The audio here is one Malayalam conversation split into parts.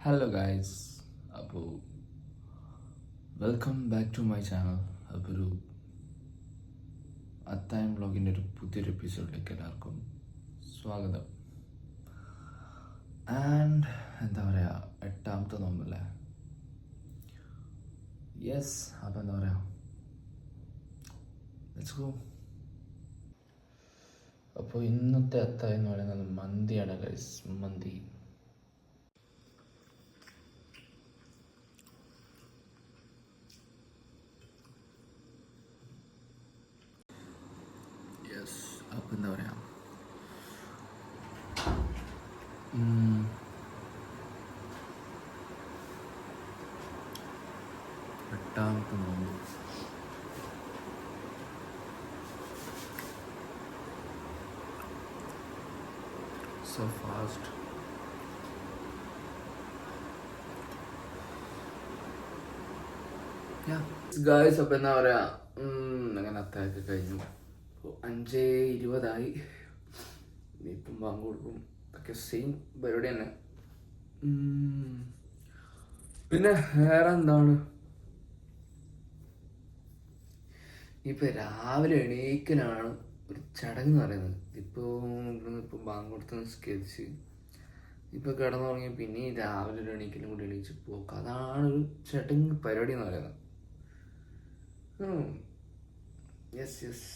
ഹലോ ഗായ്സ്, അപ്പോൾ welcome back to my channel. അപ്പോൾ ഒരു അത്തായം വ്ളോഗിൻ്റെ ഒരു പുതിയൊരു എപ്പിസോഡിലേക്ക് എല്ലാവർക്കും സ്വാഗതം. ആൻഡ് എന്താ പറയുക, 8ാമത്തെ നോമ്പല്ലേ? യെസ്. അപ്പോൾ എന്താ പറയുക, ലെറ്റ്സ് ഗോ. അപ്പോൾ ഇന്നത്തെ അത്തായം എന്ന് പറയുന്നത് മന്തിയാണ് ഗൈസ്, മന്തി. അപ്പോൾ എന്താ പറയുക, എട്ടാമത്തെ നോമ്പ്. So fast. ഗായ്സ്, അപ്പോൾ എന്താ പറയുക, അങ്ങനെ അത്താഴമൊക്കെ കഴിഞ്ഞു. അപ്പോൾ 5:20 ഇപ്പം ബാങ്ക് കൊടുക്കും. ഒക്കെ സെയിം പരിപാടി തന്നെ. പിന്നെ വേറെ എന്താണ്, ഇപ്പം രാവിലെ എണീക്കലാണ് ഒരു ചടങ്ങ് എന്ന് പറയുന്നത്. ഇപ്പോൾ ബാങ്ക് കൊടുത്ത് നിസ്കരിച്ച് ഇപ്പോൾ കിടന്നുറങ്ങി പിന്നെ രാവിലെ ഒരു എണീക്കലും കൂടി എണീച്ച് പോക്ക്, അതാണ് ഒരു ചടങ്ങ് പരിപാടി എന്ന് പറയുന്നത്. Yes yes.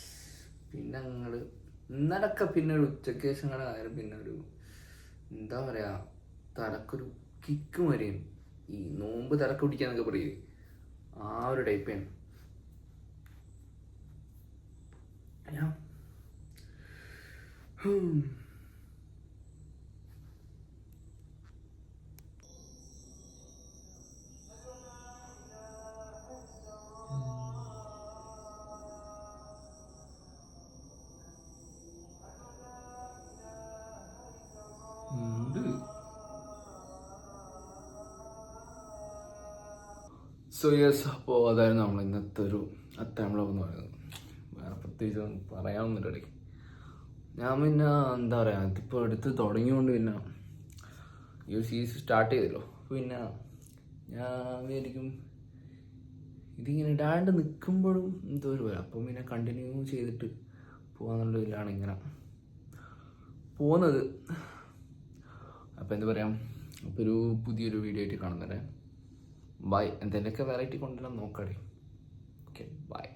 പിന്നെ ഞങ്ങൾ ഇന്നലൊക്കെ പിന്നെ ഒരു ഉച്ചയ്ക്ക് ശേഷം ആയാലും പിന്നെ ഒരു എന്താ പറയുക, തലക്കൊരു കിക്ക് വരെയും ഈ നോമ്പ് തലക്ക് പിടിക്കാന്നൊക്കെ പറയേ, ആ ഒരു ടൈപ്പാണ്. സോ യെസ്, അപ്പോൾ അതായിരുന്നു നമ്മൾ ഇന്നത്തെ ഒരു അത്താഴം വ്ളോഗ് എന്ന് പറയുന്നത്. വേറെ പ്രത്യേകിച്ച് ഒന്നും പറയാമെന്നില്ല. ഇടയ്ക്ക് ഞാൻ പിന്നെ എന്താ പറയുക, ഇതിപ്പോൾ എടുത്ത് തുടങ്ങിയോണ്ട് പിന്നെ ഈ സീസൺ സ്റ്റാർട്ട് ചെയ്തല്ലോ, പിന്നെ ഞാൻ വിചാരിക്കും ഇതിങ്ങനെ ഇടാണ്ട് നിൽക്കുമ്പോഴും എന്തോ ഒരു വരും, അപ്പം പിന്നെ കണ്ടിന്യൂ ചെയ്തിട്ട് പോകാന്നുള്ളതിലാണ് ഇങ്ങനെ പോകുന്നത്. അപ്പോൾ എന്താ പറയാം, അപ്പോൾ ഒരു പുതിയൊരു വീഡിയോ ആയിട്ട് കാണുന്നതന്നെ. ബൈ. എന്തെങ്കിലുമൊക്കെ വെറൈറ്റി കൊണ്ടുവരാൻ നോക്കണേ. Okay, by.